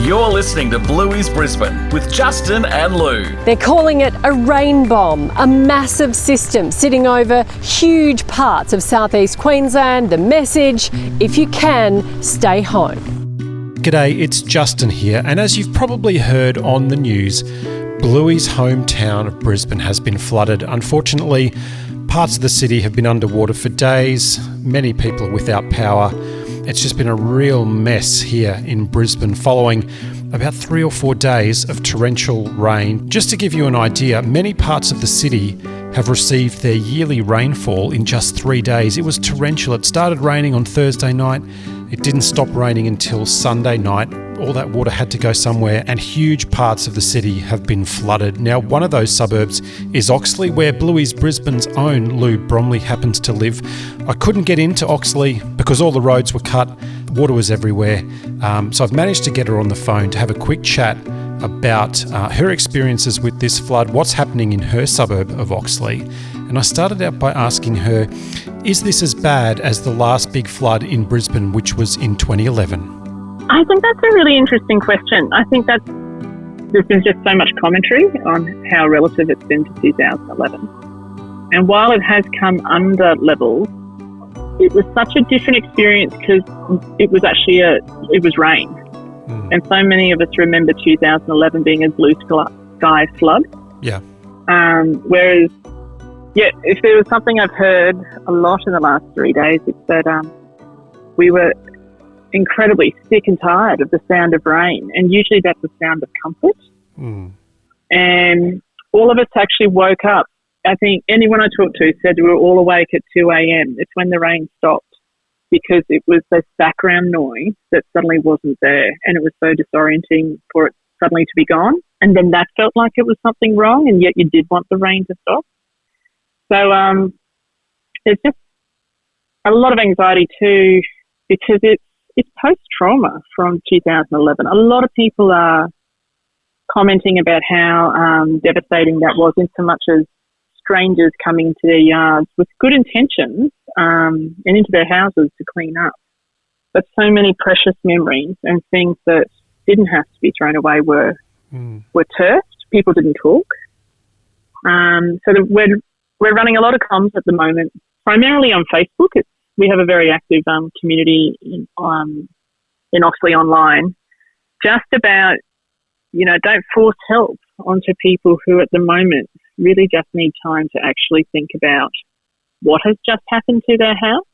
You're listening to Bluey's Brisbane with Justin and Lou. They're calling it a rain bomb, a massive system sitting over huge parts of southeast Queensland. The message, if you can, stay home. G'day, it's Justin here, and as you've probably heard on the news, Bluey's hometown of Brisbane has been flooded. Unfortunately, parts of the city have been underwater for days, many people without power. It's just been a real mess here in Brisbane following about 3 or 4 days of torrential rain. Just to give you an idea, many parts of the city have received their yearly rainfall in just 3 days. It was torrential. It started raining on Thursday night. It didn't stop raining until Sunday night. All that water had to go somewhere, and huge parts of the city have been flooded. Now, one of those suburbs is Oxley, where Bluey's Brisbane's own Lou Bromley happens to live. I couldn't get into Oxley because all the roads were cut. Water was everywhere. So I've managed to get her on the phone to have a quick chat about her experiences with this flood, what's happening in her suburb of Oxley. And I started out by asking her, is this as bad as the last big flood in Brisbane, which was in 2011? I think that's a really interesting question. I think there's been just so much commentary on how relative it's been to 2011. And while it has come under levels, it was such a different experience because it was actually it was rain. And so many of us remember 2011 being a blue sky flood. Yeah. Whereas, if there was something I've heard a lot in the last 3 days, it's that we were incredibly sick and tired of the sound of rain, and usually that's the sound of comfort. And all of us actually woke up. I think anyone I talked to said we were all awake at 2 a.m. It's when the rain stopped, because it was this background noise that suddenly wasn't there, and it was so disorienting for it suddenly to be gone. And then that felt like it was something wrong, and yet you did want the rain to stop. So there's just a lot of anxiety too, because it's post-trauma from 2011. A lot of people are commenting about how devastating that was, in so much as strangers coming to their yards with good intentions and into their houses to clean up. But so many precious memories and things that didn't have to be thrown away were turfed. People didn't talk. We're running a lot of comms at the moment, primarily on Facebook. We have a very active community in Oxley online, just about, don't force help onto people who at the moment really just need time to actually think about what has just happened to their house.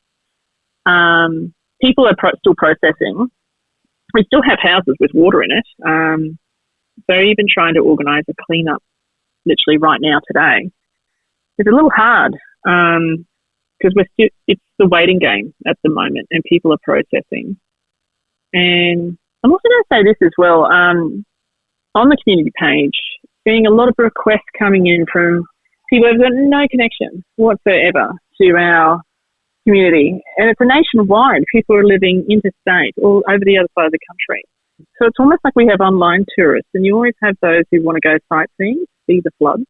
People are still processing. We still have houses with water in it. So even trying to organise a clean-up literally right now today is a little hard. Because it's the waiting game at the moment, and people are processing. And I'm also going to say this as well, on the community page, seeing a lot of requests coming in from people who have got no connection whatsoever to our community. And it's a nationwide. People are living interstate, all over the other side of the country. So it's almost like we have online tourists, and you always have those who want to go sightseeing, see the floods.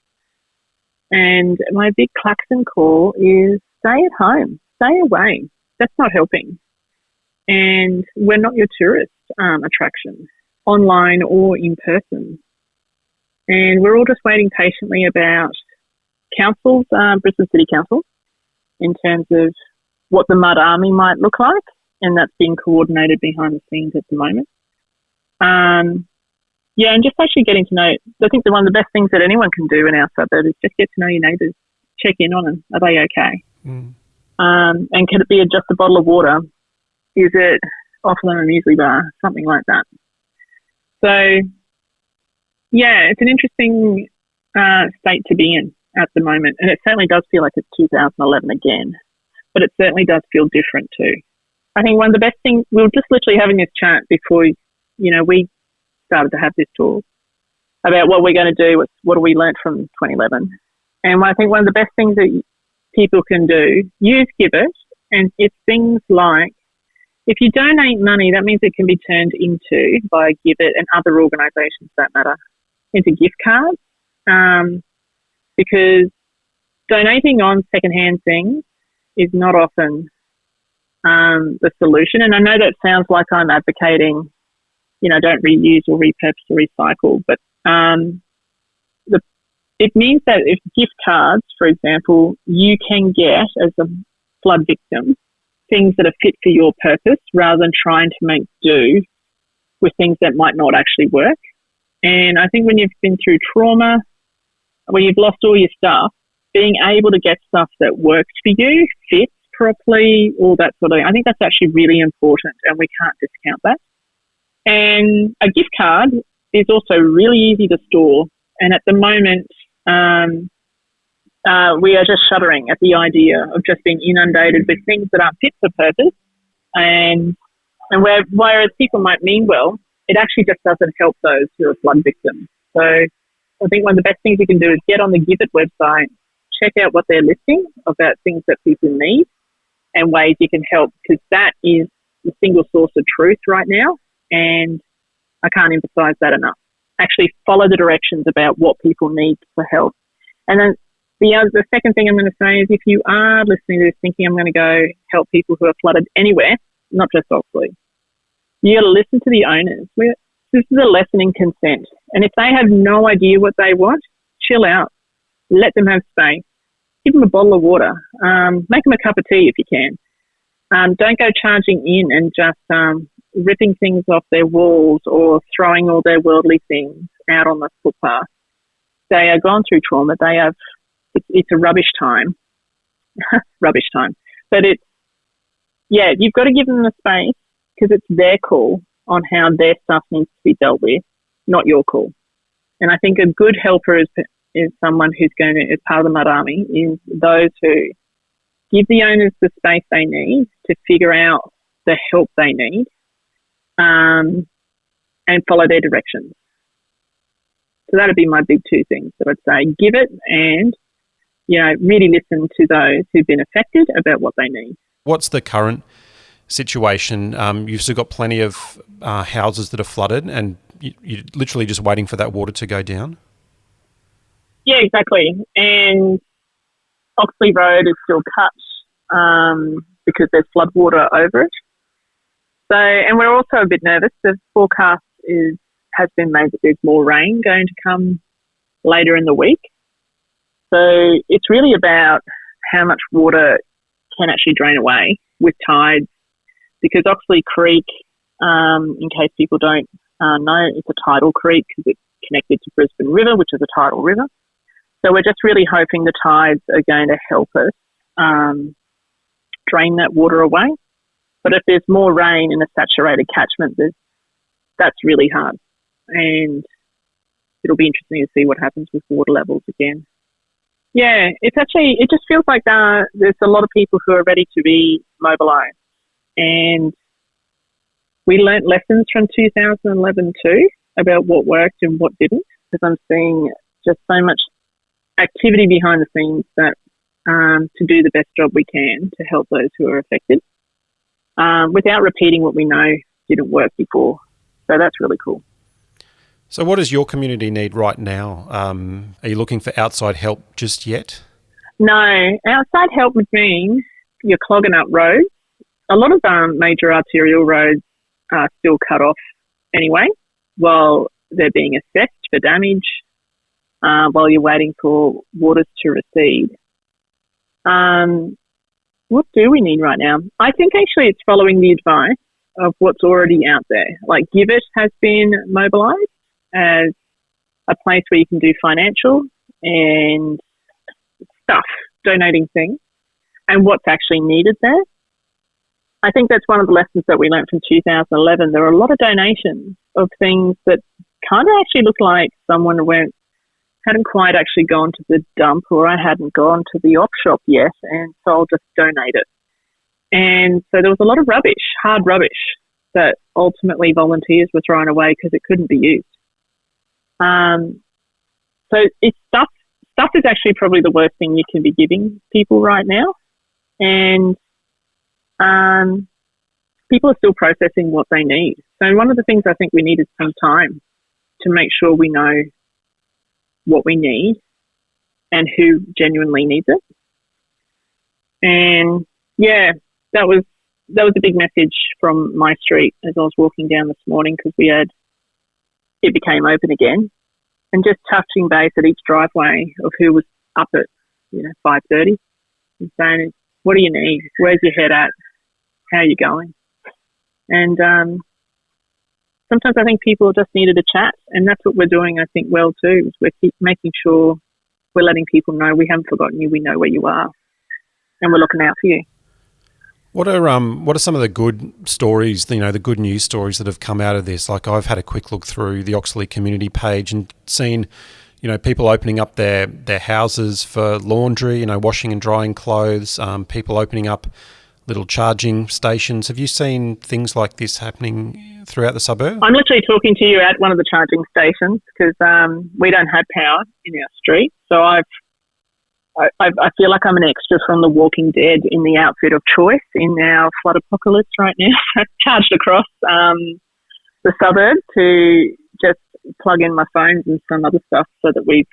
And my big klaxon call is, stay at home, stay away. That's not helping. And we're not your tourist attraction, online or in person. And we're all just waiting patiently about councils, Brisbane City Council, in terms of what the mud army might look like, and that's being coordinated behind the scenes at the moment. And just actually getting to know, I think that one of the best things that anyone can do in our suburb is just get to know your neighbours, check in on them. Are they okay? And can it be just a bottle of water? Is it offer them a muesli bar? Something like that. So, it's an interesting state to be in at the moment. And it certainly does feel like it's 2011 again. But it certainly does feel different too. I think one of the best things, we were just literally having this chat before, we started to have this talk about what we're going to do, what have we learnt from 2011. And I think one of the best things that people can do, use Give It, and it's things like, if you donate money, that means it can be turned into, by Give It and other organisations that matter, into gift cards, because donating on second-hand things is not often the solution. And I know that sounds like I'm advocating don't reuse or repurpose or recycle. But it means that if gift cards, for example, you can get as a flood victim things that are fit for your purpose rather than trying to make do with things that might not actually work. And I think when you've been through trauma, when you've lost all your stuff, being able to get stuff that works for you, fits properly, all that sort of thing, I think that's actually really important, and we can't discount that. And a gift card is also really easy to store. And at the moment, we are just shuddering at the idea of just being inundated with things that aren't fit for purpose. And whereas people might mean well, it actually just doesn't help those who are flood victims. So I think one of the best things you can do is get on the Give It website, check out what they're listing about things that people need and ways you can help, because that is the single source of truth right now. And I can't emphasize that enough. Actually follow the directions about what people need for help. And then the second thing I'm going to say is, if you are listening to this thinking I'm going to go help people who are flooded anywhere, not just Oxley, you got to listen to the owners. This is a lesson in consent. And if they have no idea what they want, chill out. Let them have space. Give them a bottle of water. Make them a cup of tea if you can. Don't go charging in and just ripping things off their walls or throwing all their worldly things out on the footpath. They are gone through trauma. It's a rubbish time. Rubbish time. But you've got to give them the space, because it's their call on how their stuff needs to be dealt with, not your call. And I think a good helper is someone who's going to, as part of the Mud Army, is those who give the owners the space they need to figure out the help they need, and follow their directions. So that'd be my big two things that I'd say. Give it, and really listen to those who've been affected about what they need. What's the current situation? You've still got plenty of houses that are flooded, and you're literally just waiting for that water to go down? Yeah, exactly. And Oxley Road is still cut because there's flood water over it. So, and we're also a bit nervous. The forecast has been made that there's more rain going to come later in the week. So it's really about how much water can actually drain away with tides, because Oxley Creek, in case people don't know, it's a tidal creek because it's connected to Brisbane River, which is a tidal river. So we're just really hoping the tides are going to help us drain that water away. But if there's more rain in a saturated catchment, that's really hard. And it'll be interesting to see what happens with water levels again. Yeah, it just feels like there's a lot of people who are ready to be mobilised. And we learnt lessons from 2011 too about what worked and what didn't, because I'm seeing just so much activity behind the scenes that to do the best job we can to help those who are affected, without repeating what we know didn't work before. So that's really cool. So what does your community need right now? Are you looking for outside help just yet? No. Outside help would mean you're clogging up roads. A lot of major arterial roads are still cut off anyway, while they're being assessed for damage, while you're waiting for waters to recede. What do we need right now? I think actually it's following the advice of what's already out there. Like Give It has been mobilised as a place where you can do financial and stuff, donating things, and what's actually needed there. I think that's one of the lessons that we learned from 2011. There are a lot of donations of things that kind of actually look like someone hadn't quite actually gone to the dump, or I hadn't gone to the op shop yet, and so I'll just donate it. And so there was a lot of rubbish, hard rubbish, that ultimately volunteers were throwing away because it couldn't be used. So it's stuff is actually probably the worst thing you can be giving people right now. And people are still processing what they need. So one of the things I think we need is some time to make sure we know what we need and who genuinely needs it. And yeah, that was that was a big message from my street as I was walking down this morning, because it became open again, and just touching base at each driveway of who was up at 5:30 and saying, what do you need? Where's your head at? How are you going? And sometimes I think people just needed a chat, and that's what we're doing, I think, well too, is we're keep making sure we're letting people know we haven't forgotten you, we know where you are, and we're looking out for you. What are some of the good stories, the good news stories that have come out of this? Like, I've had a quick look through the Oxley community page and seen, people opening up their houses for laundry, washing and drying clothes, people opening up little charging stations. Have you seen things like this happening throughout the suburb? I'm literally talking to you at one of the charging stations, because we don't have power in our street. So I feel like I'm an extra from The Walking Dead in the outfit of choice in our flood apocalypse right now. I've charged across the suburb to just plug in my phones and some other stuff so that we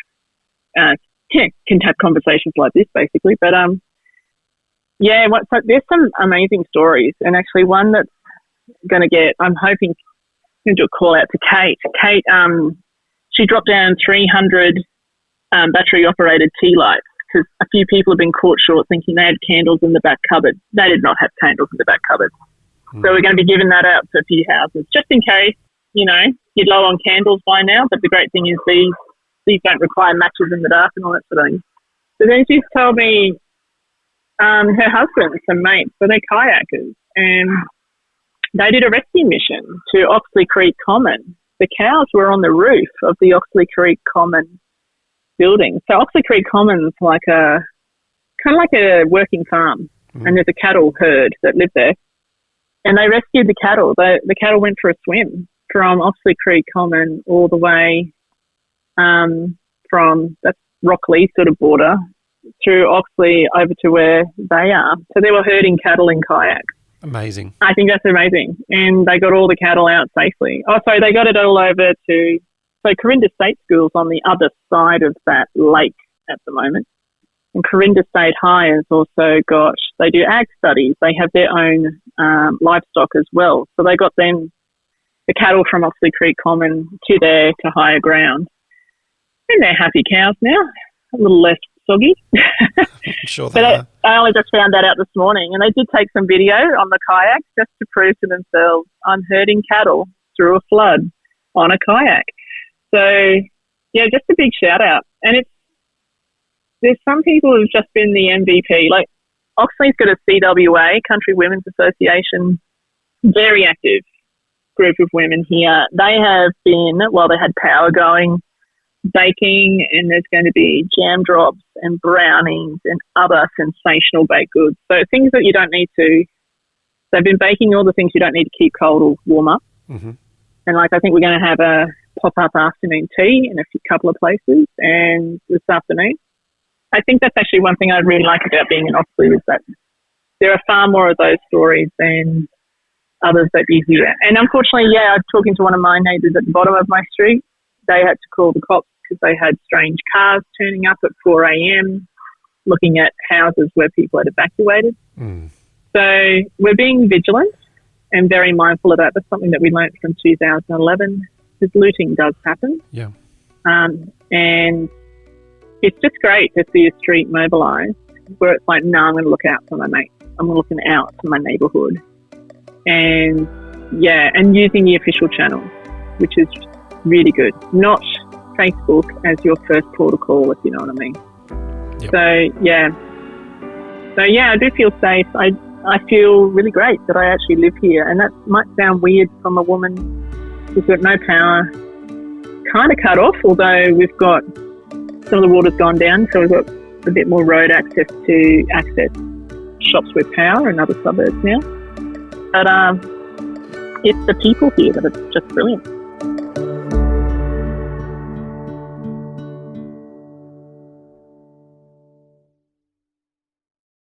can have conversations like this, basically. But so there's some amazing stories, and actually one that's going to get, I'm hoping to do a call out to Kate. Kate, she dropped down 300 battery operated tea lights, because a few people have been caught short thinking they had candles in the back cupboard. They did not have candles in the back cupboard. So we're going to be giving that out to a few houses, just in case, you're low on candles by now. But the great thing is these don't require matches in the dark and all that sort of thing. So then she's told me her husband, some mates, so they're kayakers, and they did a rescue mission to Oxley Creek Common. The cows were on the roof of the Oxley Creek Common building. So Oxley Creek Common's like kind of like a working farm, and there's a cattle herd that live there. And they rescued the cattle. The cattle went for a swim from Oxley Creek Common all the way from that Rockley sort of border through Oxley over to where they are. So they were herding cattle in kayaks. Amazing. I think that's amazing. And they got all the cattle out safely. Oh, sorry, they got it all over to... So Corinda State School's on the other side of that lake at the moment. And Corinda State High has also got... They do ag studies. They have their own livestock as well. So they got them, the cattle from Oxley Creek Common to higher ground. And they're happy cows now. A little less soggy. Sure they are. I only just found that out this morning, and they did take some video on the kayaks just to prove to themselves, I'm herding cattle through a flood on a kayak. So, yeah, just a big shout out. And there's some people who've just been the MVP. Like, Oxley's got a CWA, Country Women's Association, very active group of women here. They have been, while they had power going, baking, and there's going to be jam drops and brownings and other sensational baked goods. So things that you don't need to, they've been baking all the things you don't need to keep cold or warm up. Mm-hmm. And I think we're going to have a pop-up afternoon tea in a couple of places, and this afternoon. I think that's actually one thing I really like about being in Oxley, is that there are far more of those stories than others that you hear. And unfortunately, I was talking to one of my neighbours at the bottom of my street. They had to call the cops because they had strange cars turning up at 4 a.m, looking at houses where people had evacuated. So we're being vigilant and very mindful of that. That's something that we learnt from 2011, because looting does happen. Yeah. And it's just great to see a street mobilised where it's like, no, I'm going to look out for my mates. I'm looking out for my neighbourhood. And using the official channels, which is really good. Not Facebook as your first port of call, if you know what I mean. Yep. So I do feel safe. I feel really great that I actually live here, and that might sound weird from a woman who's got no power, kind of cut off, although we've got some of the water's gone down, so we've got a bit more road access to access shops with power and other suburbs now. But it's the people here that are just brilliant.